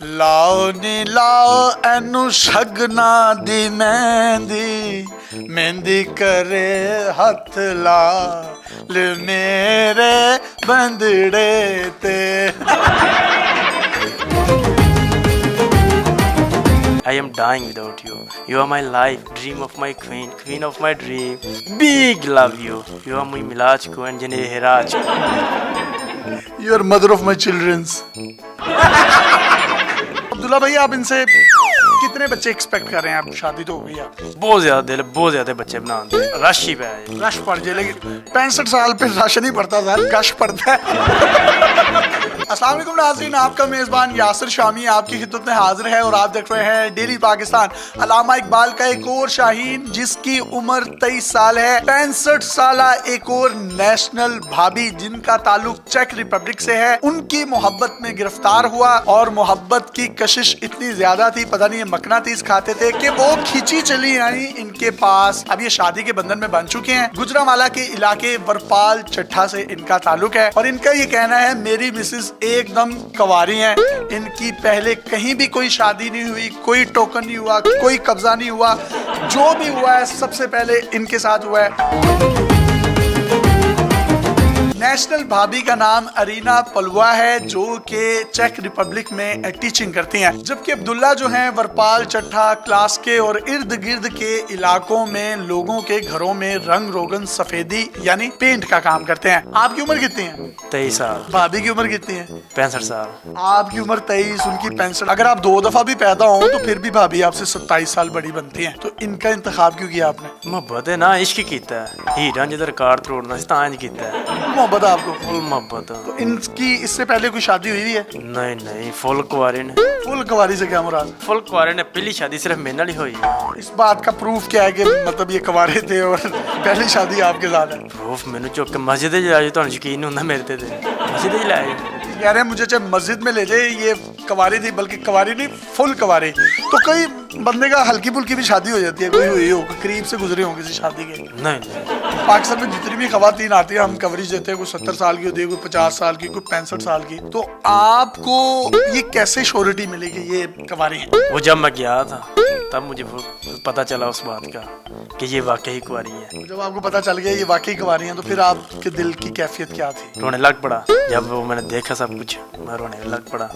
ਲਾਓ ਨੀ ਲਾਓ ਐਨੂੰ ਸ਼ਗਨਾ ਦੀ ਮਹਿੰਦੀ ਮਹਿੰਦੀ ਕਰੇ ਹੱਥ ਲਾਲ ਮੇਰੇ ਬੰਦੜੇ ਤੇ I am dying without you. You are my life, dream of my queen, queen of my dream. Big love you. You are my Milaj ko and Jane Heraj. You are mother of my children's. Abdullah भाई आप इनसे कितने बच्चे expect कर रहे हैं? आप शादी तो हो गई आप, बहुत ज्यादा बच्चे बनाते हैं। रश ही पे है। रश पड़ जाए, लेकिन 65 साल पे रश नहीं पड़ता सर, गश पड़ता है। अस्सलाम वालेकुम नाज़रीन, आपका मेज़बान यासिर शामी आपकी खिदमत में हाजिर है और आप देख रहे हैं डेली पाकिस्तान। अल्लामा इकबाल का एक और शाहीन जिसकी उम्र 23 साल है, 65 साल एक और नेशनल भाभी जिनका ताल्लुक चेक रिपब्लिक से है, उनकी मोहब्बत में गिरफ्तार हुआ और मोहब्बत की कशिश इतनी ज्यादा थी, पता नहीं ये मकनातीस खाते थे कि वो खींची चली आई इनके पास। अब ये शादी के बंधन में बन चुके हैं। गुजरांवाला के इलाके वरपाल चट्ठा से इनका ताल्लुक है और इनका ये कहना है मेरी मिसेस एकदम कवारी हैं, इनकी पहले कहीं भी कोई शादी नहीं हुई, कोई टोकन नहीं हुआ, कोई कब्जा नहीं हुआ, जो भी हुआ है सबसे पहले इनके साथ हुआ है। नेशनल भाभी का नाम अरीना पलवा है जो कि चेक रिपब्लिक में टीचिंग करती हैं, जबकि अब्दुल्ला जो हैं वरपाल चट्ठा क्लास के और इर्द गिर्द के इलाकों में लोगों के घरों में रंग रोगन सफेदी यानी पेंट का काम करते हैं। आपकी उम्र कितनी है? 23 साल। भाभी की उम्र कितनी है? 65 साल। आपकी उम्र 23, उनकी 65। अगर आप 2 दफा भी पैदा हो तो फिर भी भाभी आपसे 27 साल बड़ी बनती हैं, तो इनका इंतखाब क्यों किया आपने? मोहब्बत है ना, इश्क कीता है। हीरा जिधर कार तोड़ना सी तां कीता है। मोहब्बत आपको? फुल मोहब्बत। तो इनकी इससे पहले कोई शादी हुई है? नहीं, फुल कुआरे ने। फुल कवारी से क्या मुराद? फुल कुआरे ने पहली शादी सिर्फ मेरे नाल ही हुई है। इस बात का प्रूफ क्या है कि मतलब ये कवारे थे और पहली शादी आपके साथ है? प्रूफ मैंने चुक के मस्जिद जाए तो यकीन नहीं होता मेरे ते मस्जिद च लाए कह रहे हैं मुझे चाहे मस्जिद में ले जाए, ये कवारी थी, बल्कि कवारी नहीं फुल कवारी। तो कई बंदे का हल्की फुल्की भी शादी हो जाती है, कोई हुई हो, करीब से गुजरे हो किसी शादी के? नहीं। पाकिस्तान में जितनी भी खवातीन आती है हम कवरेज देते हैं, कोई 70 साल की होती है, कोई 50 साल की, कोई 65 साल की। तो आपको ये कैसे श्योरिटी मिली कि ये कवारी है? वो जब मैं गया था तब मुझे पता चला उस बात का कि ये वाकई कुआरी है। जब आपको पता चल गया ये वाकई कुआरी हैं तो फिर आपके दिल की कैफियत क्या थी? रोने लग पड़ा। जब वो मैंने देखा सब कुछ, मैं रोने लग पड़ा।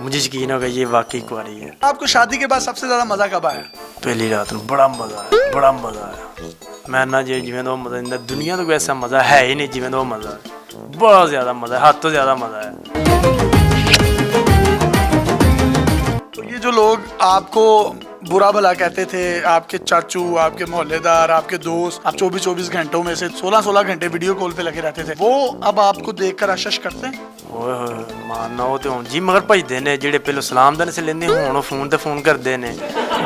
मुझे यकीन हो गया ये वाकई कुआरी है। आपको शादी के बाद सबसे ज्यादा मजा कब आया? पहली रात में बड़ा मजा आया। मैं ना जी जिवें दो मजा दुनिया तो वैसा मजा है ही नहीं जिवें दो मजा, बहुत ज्यादा मजा है, हद तो ज्यादा मजा है। ये जो लोग आपको बुरा भला कहते थे, आपके चाचू, आपके मोहल्लेदार, आपके दोस्त, आप 24 घंटों में से 16 घंटे वीडियो कॉल पे लगे रहते थे, वो अब आपको देखकर आशीष करते हैं? ओए मानना हो तो जी मगर भजदे ने जेड़े पहले सलाम दन से लेंदे हुण फोन ते फोन करदे ने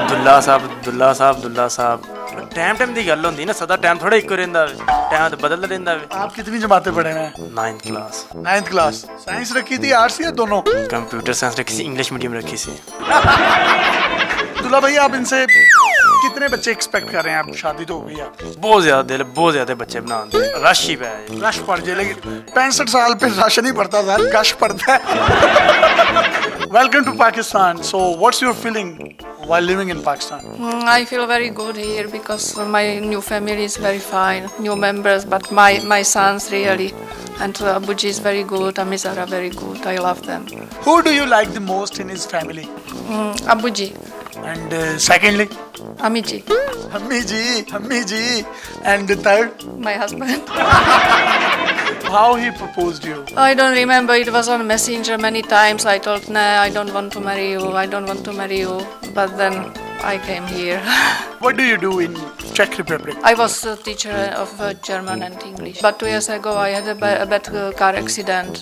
दुल्ला साहब। टाइम दी गल होंदी ना, सदा टाइम थोड़ा इक्को रहिंदा, टाइम तो बदलदा रहिंदा। आप कितनी जमातें पढ़े हैं? 9th class. साइंस रखी थी, आर्ट्स या दोनों? कंप्यूटर साइंस रखी सी, इंग्लिश मीडियम रखी सी। दुल्ला भाई आप इनसे कितने बच्चे एक्सपेक्ट कर रहे हैं? आप शादी तो हो गई आप, बहुत ज्यादा बच्चे बनाते हैं। रश ही पे है। रश पड़ जाए, लेकिन 65 साल पे रश नहीं पड़ता सर, गश पड़ता है। Welcome to Pakistan. So what's your feeling while living in Pakistan? I feel very good here because my new family is very fine, new members, but my sons really, and Abuji is very good, Amizara very good, I love them. Who do you like the most in his family? Abuji. And secondly? Amiji. Ammi ji. And the third? My husband. How he proposed you? I don't remember, it was on Messenger many times. I told, nah, I don't want to marry you, but then I came here. What do you do in Czech Republic? I was a teacher of German and English, but 2 years ago I had a bad car accident.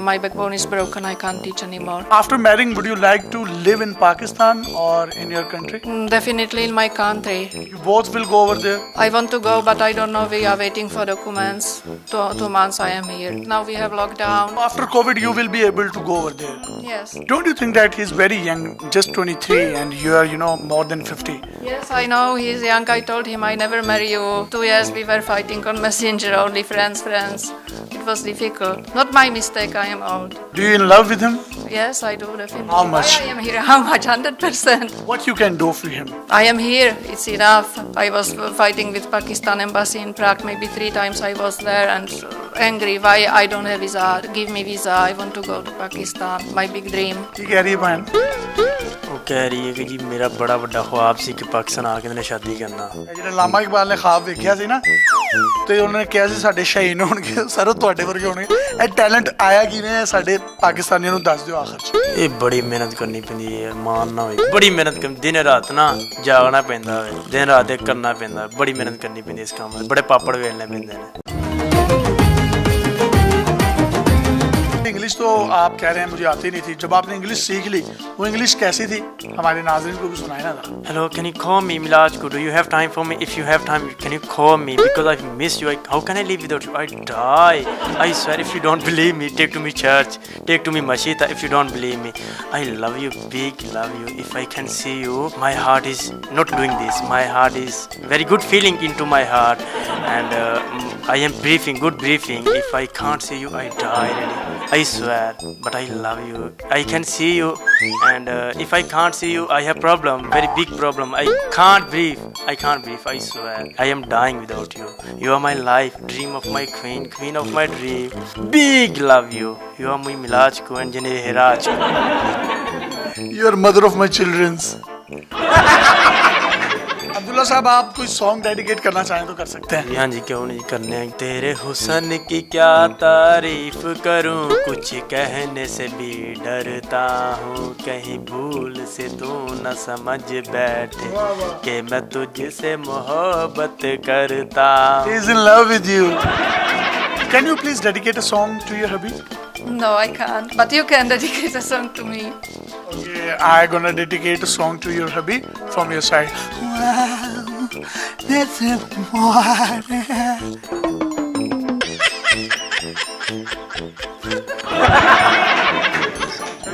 My backbone is broken, I can't teach anymore. After marrying, would you like to live in Pakistan or in your country? Definitely in my country. You both will go over there? I want to go, but I don't know. We are waiting for documents. 2 months I am here. Now we have lockdown. After COVID, you will be able to go over there. Yes. Don't you think that he's very young, just 23, and you are, more than 50? Yes, I know he is young. I told him, I never marry you. 2 years we were fighting on Messenger, only friends. It was difficult. Not my mistake, I am old. Do you in love with him? Yes, I do definitely. How much? Why I am here? How much? 100%. What you can do for him? I am here. It's enough. I was fighting with Pakistan embassy in Prague. Maybe 3 times I was there and angry. Why I don't have visa? Give me visa. I want to go to Pakistan. My big dream. ਕੀ ਕਹਿ ਰਹੀ ਹੈ ਭੈਣ? ਉਹ ਕਹਿ ਰਹੀ ਹੈ ਕਿ ਜੀ ਮੇਰਾ ਬੜਾ ਵੱਡਾ ਖੁਆਬ ਸੀ ਕਿ ਪਾਕਿਸਤਾਨ ਆ ਕੇ ਮੈਨੇ ਸ਼ਾਦੀ ਕਰਨਾ। ਇਹ ਜਿਹੜੇ ਲਾਮਾ ਇਕਬਾਲ ਨੇ ਖਾਬ ਵੇਖਿਆ ਸੀ ਨਾ ਤੇ ਉਹਨਾਂ ਨੇ ਕਿਹਾ ਸੀ ਸਾਡੇ ਸ਼ਹੀਨ ਹੋਣਗੇ ਸਰ ਉਹ ਤੁਹਾਡੇ ਵਰਗੇ ਹੋਣਗੇ। ਇਹ ਟੈਲੈਂਟ ਆਇਆ ਕਿਵੇਂ ਹੈ ਸਾਡੇ ਪਾਕਿਸਤਾਨੀਆਂ ਨੂੰ ਦੱਸ ਦਿਓ ਆਖਰ 'ਚ। ਇਹ ਬੜੀ ਮਿਹਨਤ ਕਰਨੀ ਪੈਂਦੀ ਹੈ, ਮਾਨ ਨਾ ਹੋਏ ਬੜੀ ਮਿਹਨਤ ਕਰ ਦਿਨ ਰਾਤ ਨਾ ਜਾਗਣਾ ਪੈਂਦਾ ਹੈ, ਦਿਨ ਰਾਤ ਇੱਕ ਕਰਨਾ ਪੈਂਦਾ, ਬੜੀ ਮਿਹਨਤ ਕਰਨੀ ਪੈਂਦੀ ਇਸ ਕੰਮ ਵਿੱਚ, ਬੜੇ ਪਾਪੜ ਵੇਲਣੇ ਪੈਂਦੇ ਨੇ। इंग्लिश तो आप कह रहे हैं मुझे आती नहीं थी, जब आपने इंग्लिश सीख ली वो इंग्लिश कैसी थी हमारे नाज़रीन को भी सुनाए ना था। Hello, can you call me Milajko? Do you have time for me? If you have time, can you call me? Because I miss you. How can I live without you? I die. I swear, if you don't believe me, take to me church, take to me mashita. If you don't believe me, I love you, big love you. If I can see you, my heart is not doing this. My heart is very good feeling into my heart, and I am breathing, good breathing. If I can't see you, I die really. I swear, but I love you. I can see you, and if I can't see you, I have problem, very big problem. I can't breathe. I can't breathe. I swear, I am dying without you. You are my life, dream of my queen, queen of my dream. Big love you. You are my Milajko and Jane Herajko. You are mother of my children's। Abdullah साहब आप कोई song dedicate करना चाहें तो कर सकते हैं। हाँ जी, क्यों नहीं करने। तेरे हुस्न की क्या तारीफ करूं, कुछ कहने से भी डरता हूँ, कहीं भूल से तू न समझ बैठे कि मैं तुझसे मोहब्बत करता। He is in love with you। Can you please dedicate a song to your hubby? No, I can't. But you can dedicate a song to me. Okay, I gonna dedicate a song to your hubby from your side। Wow, this is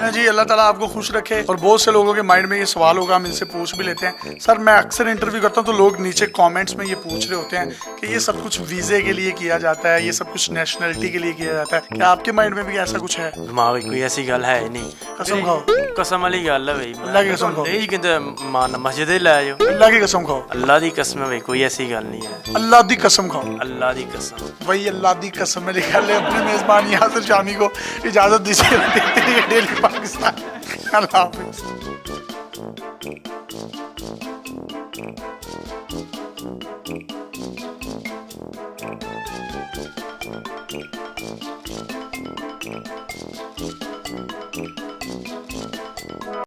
जी अल्लाह ताला आपको खुश रखे। और बहुत से लोगों के mind में ये सवाल होगा, हम इनसे पूछ भी लेते हैं। सर मैं अक्सर इंटरव्यू करता हूँ तो लोग नीचे कमेंट्स में ये पूछ रहे होते हैं कि ये सब कुछ वीज़े के लिए किया जाता है, ये सब कुछ नेशनलिटी के लिए किया जाता है, क्या आपके माइंड में भी ऐसा कुछ है? दिमाग कोई ऐसी गल है ही नहीं। कसम खाओ। कसम वाली गल है भाई, अल्लाह की कसम खाओ। यही कहते मान मस्जिद ले जाओ। अल्लाह की कसम खाओ। अल्लाह दी कसम है भाई, कोई ऐसी गल नहीं है। अल्लाह दी कसम खाओ। अल्लाह दी कसम। वही अल्लाह दी कसम में लिखा ले अपने मेजबान यासिर शामी को इजाजत दीजिए। देखते रहिए डेली पाकिस्तान। अल्लाह हाफिज़।